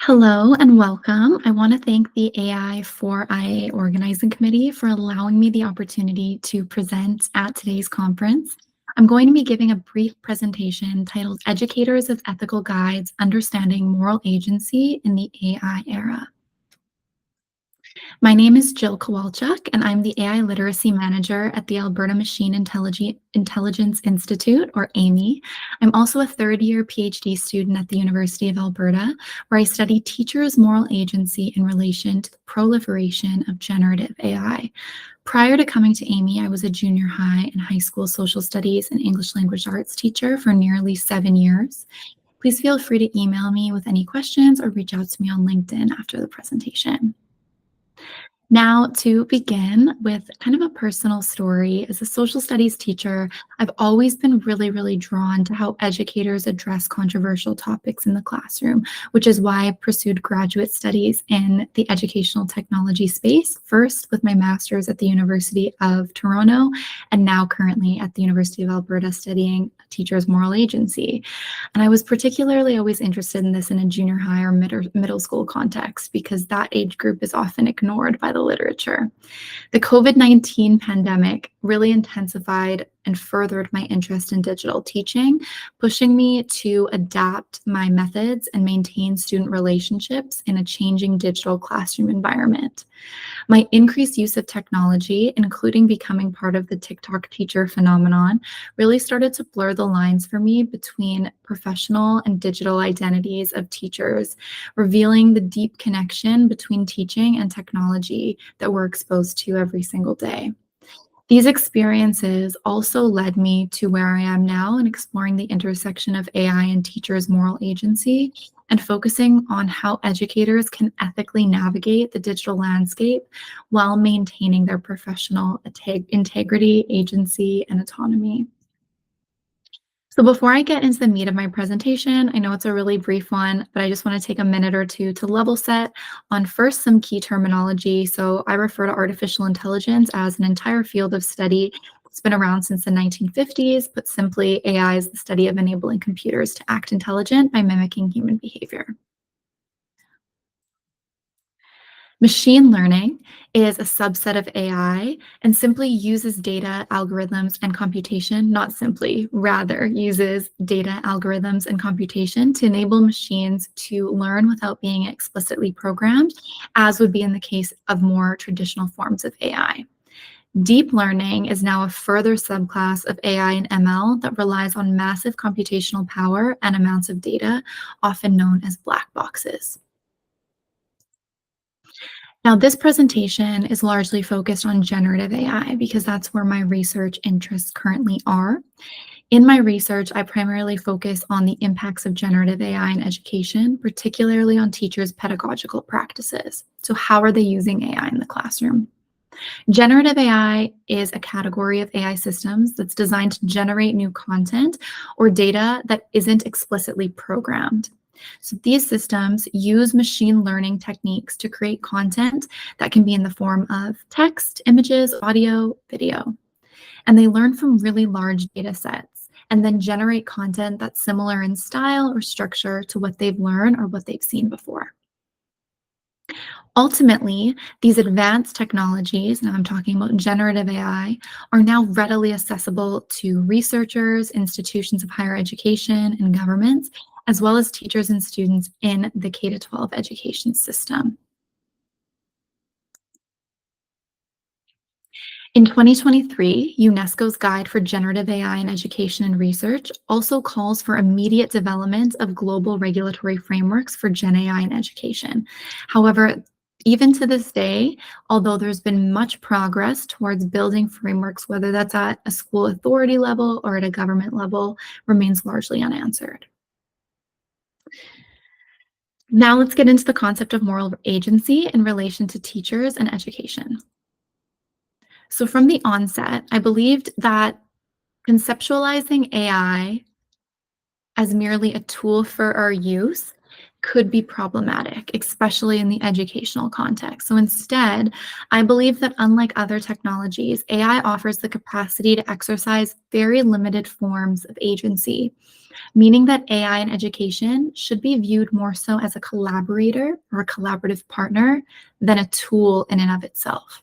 Hello and welcome. I want to thank the AI for IA Organizing Committee for allowing me the opportunity to present at today's conference. I'm going to be giving a brief presentation titled Educators as Ethical Guides, Understanding Moral Agency in the AI Era. My name is Jill Kowalchuk, and I'm the AI Literacy Manager at the Alberta Machine Intelligence Institute, or AMI. I'm also a third-year PhD student at the University of Alberta, where I study teachers' moral agency in relation to the proliferation of generative AI. Prior to coming to AMI, I was a junior high and high school social studies and English language arts teacher for nearly 7 years. Please feel free to email me with any questions or reach out to me on LinkedIn after the presentation. Now, to begin with kind of a personal story, as a social studies teacher, I've always been really drawn to how educators address controversial topics in the classroom, which is why I pursued graduate studies in the educational technology space, first with my master's at the University of Toronto, and now currently at the University of Alberta studying teachers' moral agency. And I was particularly always interested in this in a junior high or middle school context because that age group is often ignored by the literature. The COVID-19 pandemic really intensified and furthered my interest in digital teaching, pushing me to adapt my methods and maintain student relationships in a changing digital classroom environment. My increased use of technology, including becoming part of the TikTok teacher phenomenon, really started to blur the lines for me between professional and digital identities of teachers, revealing the deep connection between teaching and technology that we're exposed to every single day. These experiences also led me to where I am now in exploring the intersection of AI and teachers' moral agency and focusing on how educators can ethically navigate the digital landscape while maintaining their professional integrity, agency, and autonomy. So before I get into the meat of my presentation, I know it's a really brief one, but I just want to take a minute or two to level set on first some key terminology. So I refer to artificial intelligence as an entire field of study. It's been around since the 1950s, but simply AI is the study of enabling computers to act intelligent by mimicking human behavior. Machine learning is a subset of AI and simply uses data, algorithms, and computation, not simply, rather uses data, algorithms, and computation to enable machines to learn without being explicitly programmed, as would be in the case of more traditional forms of AI. Deep learning is now a further subclass of AI and ML that relies on massive computational power and amounts of data, often known as black boxes. Now, this presentation is largely focused on generative AI because that's where my research interests currently are. In my research, I primarily focus on the impacts of generative AI in education, particularly on teachers' pedagogical practices. So how are they using AI in the classroom? Generative AI is a category of AI systems that's designed to generate new content or data that isn't explicitly programmed. So these systems use machine learning techniques to create content that can be in the form of text, images, audio, video. And they learn from really large data sets and then generate content that's similar in style or structure to what they've learned or what they've seen before. Ultimately, these advanced technologies, now I'm talking about generative AI, are now readily accessible to researchers, institutions of higher education, and governments, as well as teachers and students in the K-12 education system. In 2023, UNESCO's Guide for Generative AI in Education and Research also calls for immediate development of global regulatory frameworks for Gen AI in education. However, even to this day, although there's been much progress towards building frameworks, whether that's at a school authority level or at a government level, remains largely unanswered. Now let's get into the concept of moral agency in relation to teachers and education. So from the onset, I believed that conceptualizing AI as merely a tool for our use could be problematic, especially in the educational context. So instead, I believe that unlike other technologies, AI offers the capacity to exercise very limited forms of agency, meaning that AI in education should be viewed more so as a collaborator or a collaborative partner than a tool in and of itself.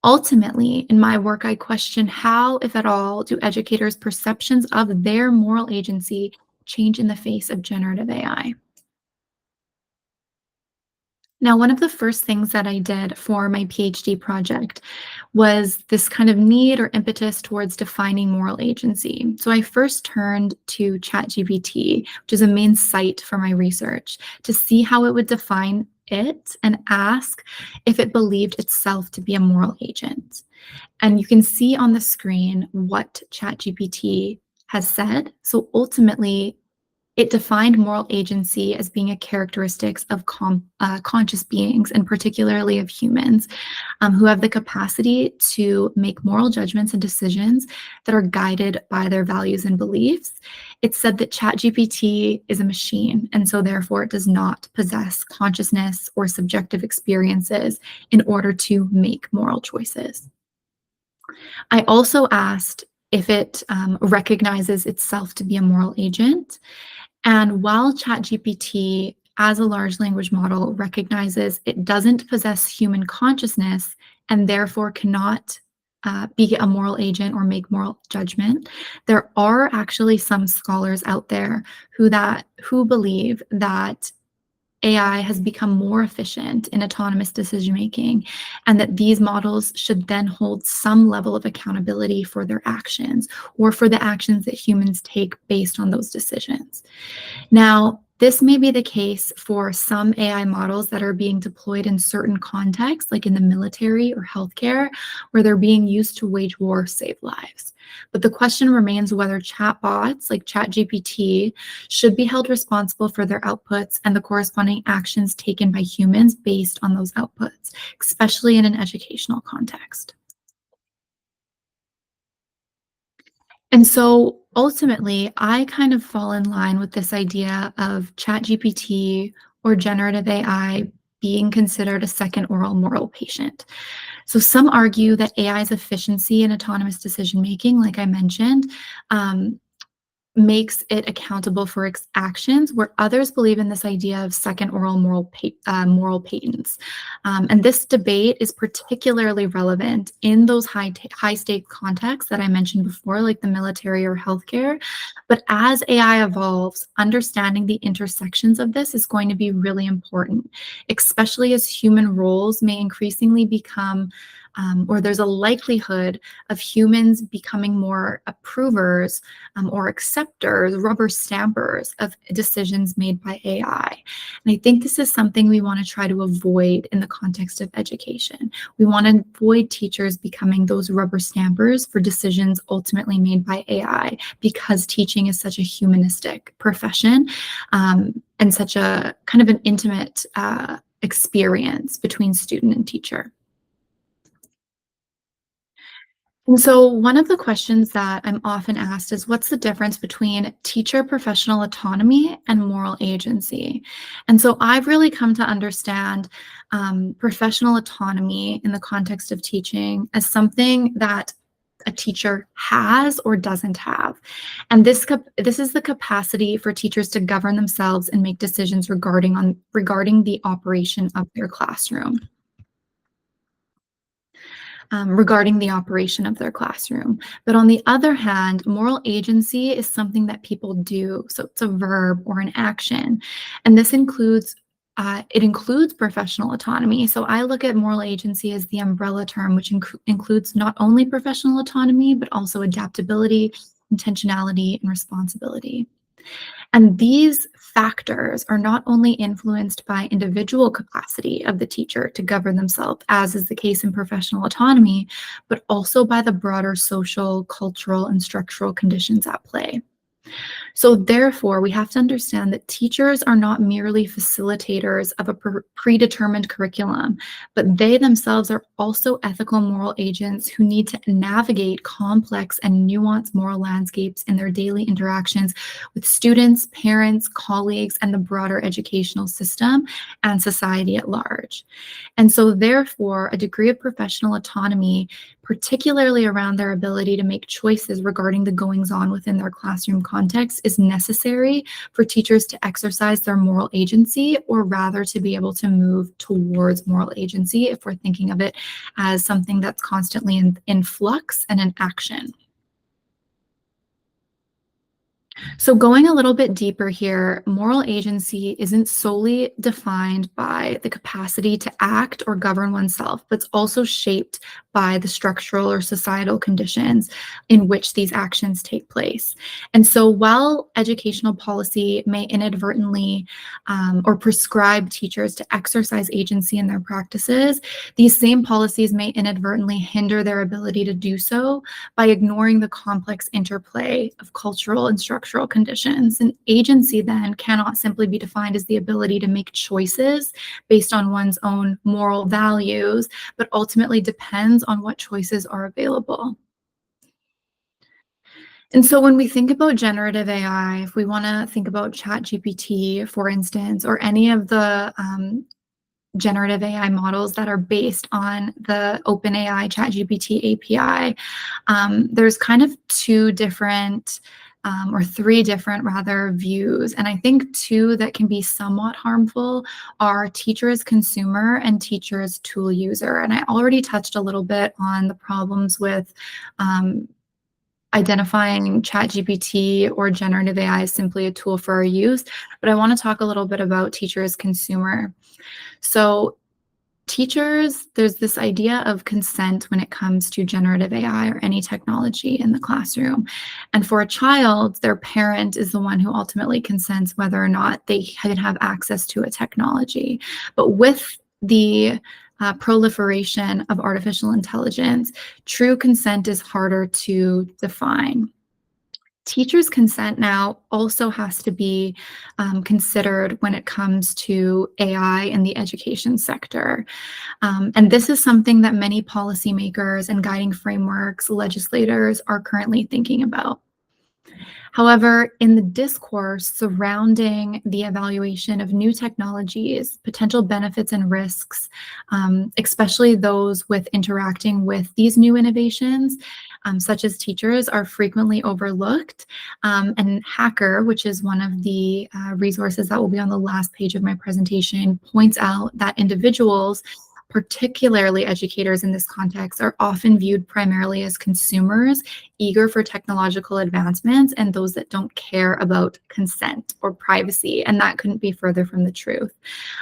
Ultimately, in my work, I question how, if at all, do educators' perceptions of their moral agency change in the face of generative AI? Now, one of the first things that I did for my PhD project was this kind of need or impetus towards defining moral agency. So I first turned to ChatGPT, which is a main site for my research, to see how it would define it and ask if it believed itself to be a moral agent. And you can see on the screen what ChatGPT has said. So ultimately, it defined moral agency as being a characteristics of conscious beings, and particularly of humans, who have the capacity to make moral judgments and decisions that are guided by their values and beliefs. It said that ChatGPT is a machine, and so therefore it does not possess consciousness or subjective experiences in order to make moral choices. I also asked if it recognizes itself to be a moral agent. And while ChatGPT, as a large language model, recognizes it doesn't possess human consciousness and therefore cannot be a moral agent or make moral judgment, there are actually some scholars out there who believe that AI has become more efficient in autonomous decision making, and that these models should then hold some level of accountability for their actions or for the actions that humans take based on those decisions. Now, this may be the case for some AI models that are being deployed in certain contexts, like in the military or healthcare, where they're being used to wage war, save lives. But the question remains whether chatbots like ChatGPT should be held responsible for their outputs and the corresponding actions taken by humans based on those outputs, especially in an educational context. And so ultimately, I kind of fall in line with this idea of ChatGPT or generative AI being considered a second oral moral patient. So some argue that AI's efficiency in autonomous decision making, like I mentioned, um, makes it accountable for its actions, where others believe in this idea of second oral moral patents. And this debate is particularly relevant in those high stake contexts that I mentioned before, like the military or healthcare. But as AI evolves, understanding the intersections of this is going to be really important, especially as human roles may increasingly become or there's a likelihood of humans becoming more approvers or acceptors, rubber stampers of decisions made by AI. And I think this is something we want to try to avoid in the context of education. We want to avoid teachers becoming those rubber stampers for decisions ultimately made by AI, because teaching is such a humanistic profession and such a kind of an intimate experience between student and teacher. And so one of the questions that I'm often asked is, what's the difference between teacher professional autonomy and moral agency? And so I've really come to understand professional autonomy in the context of teaching as something that a teacher has or doesn't have. And this is the capacity for teachers to govern themselves and make decisions regarding the operation of their classroom. Regarding the operation of their classroom. But on the other hand, moral agency is something that people do. So it's a verb or an action. And this includes it includes professional autonomy. So I look at moral agency as the umbrella term, which includes not only professional autonomy, but also adaptability, intentionality, and responsibility. And these factors are not only influenced by individual capacity of the teacher to govern themselves, as is the case in professional autonomy, but also by the broader social, cultural, and structural conditions at play. So, therefore, we have to understand that teachers are not merely facilitators of a predetermined curriculum, but they themselves are also ethical moral agents who need to navigate complex and nuanced moral landscapes in their daily interactions with students, parents, colleagues, and the broader educational system and society at large. And so, therefore, a degree of professional autonomy, particularly around their ability to make choices regarding the goings on within their classroom context, is necessary for teachers to exercise their moral agency, or rather to be able to move towards moral agency if we're thinking of it as something that's constantly in flux and in action. So, going a little bit deeper here, moral agency isn't solely defined by the capacity to act or govern oneself, but it's also shaped by the structural or societal conditions in which these actions take place. And so, while educational policy may inadvertently or prescribe teachers to exercise agency in their practices, these same policies may inadvertently hinder their ability to do so by ignoring the complex interplay of cultural and structural conditions. And agency then cannot simply be defined as the ability to make choices based on one's own moral values, but ultimately depends on what choices are available. And so when we think about generative AI, if we want to think about ChatGPT, for instance, or any of the generative AI models that are based on the OpenAI ChatGPT API, there's kind of two different or three different rather views. And I think two that can be somewhat harmful are teachers consumer and teachers tool user. And I already touched a little bit on the problems with identifying ChatGPT or generative AI as simply a tool for our use, but I want to talk a little bit about teachers consumer. So teachers, there's this idea of consent when it comes to generative AI or any technology in the classroom. And for a child, their parent is the one who ultimately consents whether or not they can have access to a technology. But with the proliferation of artificial intelligence, true consent is harder to define. Teachers' consent now also has to be considered when it comes to AI in the education sector. And this is something that many policymakers and guiding frameworks, legislators are currently thinking about. However, in the discourse surrounding the evaluation of new technologies, potential benefits and risks, especially those with interacting with these new innovations, such as teachers, are frequently overlooked. And Hacker, which is one of the resources that will be on the last page of my presentation, points out that individuals, particularly educators in this context, are often viewed primarily as consumers, eager for technological advancements, and those that don't care about consent or privacy. And that couldn't be further from the truth.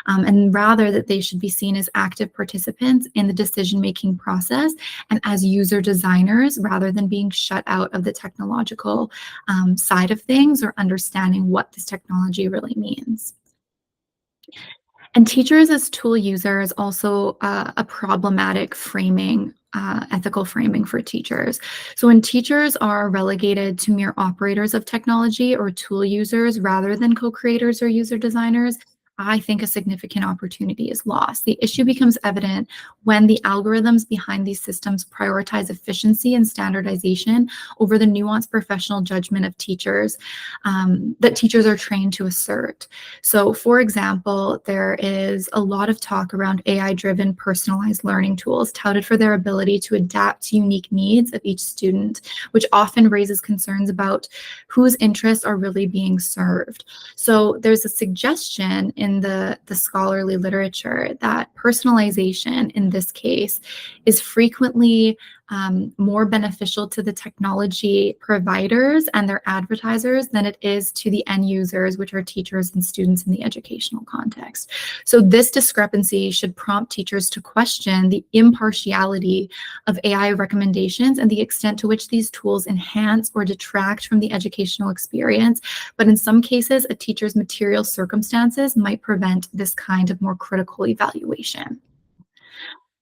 And rather that they should be seen as active participants in the decision-making process and as user designers rather than being shut out of the technological side of things or understanding what this technology really means. And teachers as tool users also a problematic framing, ethical framing for teachers. So when teachers are relegated to mere operators of technology or tool users rather than co-creators or user designers, I think a significant opportunity is lost. The issue becomes evident when the algorithms behind these systems prioritize efficiency and standardization over the nuanced professional judgment of teachers that teachers are trained to assert. So, for example, there is a lot of talk around AI-driven personalized learning tools touted for their ability to adapt to unique needs of each student, which often raises concerns about whose interests are really being served. So there's a suggestion in the scholarly literature that personalization in this case is frequently more beneficial to the technology providers and their advertisers than it is to the end users, which are teachers and students in the educational context. So this discrepancy should prompt teachers to question the impartiality of AI recommendations and the extent to which these tools enhance or detract from the educational experience. But in some cases, a teacher's material circumstances might prevent this kind of more critical evaluation.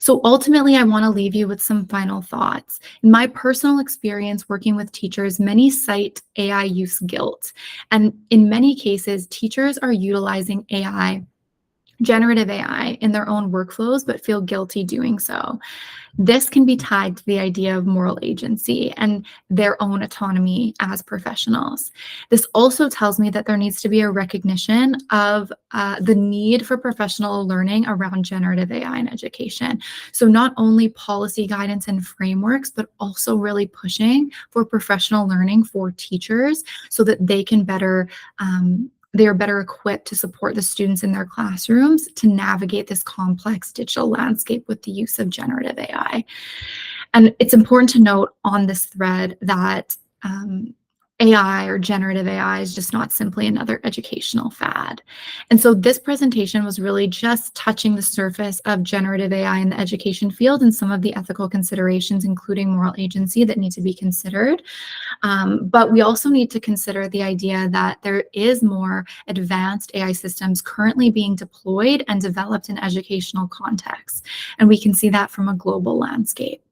So ultimately, I want to leave you with some final thoughts. In my personal experience working with teachers, many cite AI use guilt. And in many cases, teachers are utilizing AI, generative AI, in their own workflows, but feel guilty doing so. This can be tied to the idea of moral agency and their own autonomy as professionals. This also tells me that there needs to be a recognition of the need for professional learning around generative AI in education. So, not only policy guidance and frameworks, but also really pushing for professional learning for teachers so that they can better. They are better equipped to support the students in their classrooms to navigate this complex digital landscape with the use of generative AI. And it's important to note on this thread that AI or generative AI is just not simply another educational fad. And so this presentation was really just touching the surface of generative AI in the education field and some of the ethical considerations, including moral agency, that need to be considered. But we also need to consider the idea that there is more advanced AI systems currently being deployed and developed in educational contexts. And we can see that from a global landscape.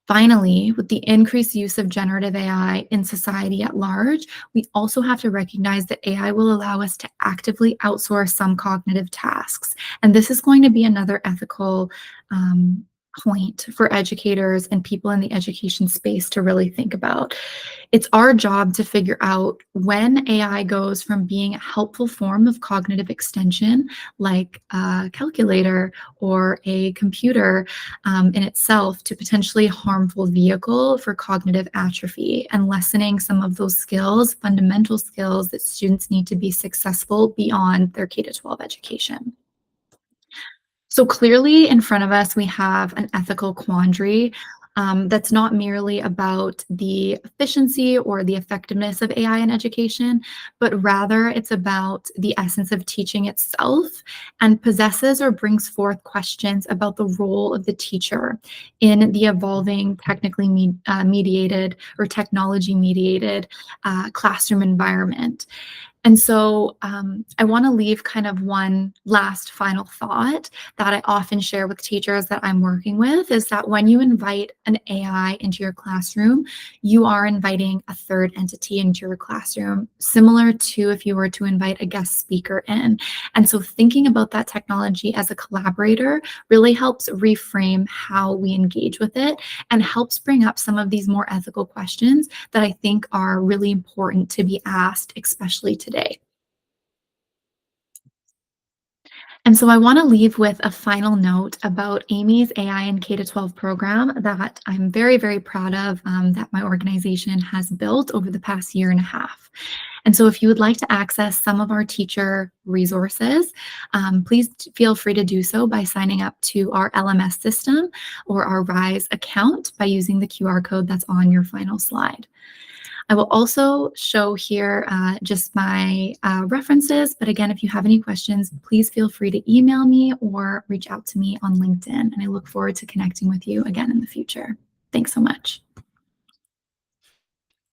Finally, with the increased use of generative AI in society at large, we also have to recognize that AI will allow us to actively outsource some cognitive tasks. And this is going to be another ethical point for educators and people in the education space to really think about. It's our job to figure out when AI goes from being a helpful form of cognitive extension, like a calculator or a computer in itself, to potentially harmful vehicle for cognitive atrophy and lessening some of those skills, fundamental skills that students need to be successful beyond their K-12 education. So clearly in front of us, we have an ethical quandary that's not merely about the efficiency or the effectiveness of AI in education, but rather it's about the essence of teaching itself and possesses or brings forth questions about the role of the teacher in the evolving technically mediated or technology mediated classroom environment. And so I want to leave kind of one last final thought that I often share with teachers that I'm working with is that when you invite an AI into your classroom, you are inviting a third entity into your classroom, similar to if you were to invite a guest speaker in. And so thinking about that technology as a collaborator really helps reframe how we engage with it and helps bring up some of these more ethical questions that I think are really important to be asked, especially today. And so I want to leave with a final note about Amy's AI and K-12 program that I'm very, very proud of that my organization has built over the past year and a half. And so if you would like to access some of our teacher resources, please feel free to do so by signing up to our LMS system or our RISE account by using the QR code that's on your final slide. I will also show here just my references, but again, if you have any questions, please feel free to email me or reach out to me on LinkedIn, and I look forward to connecting with you again in the future. Thanks so much.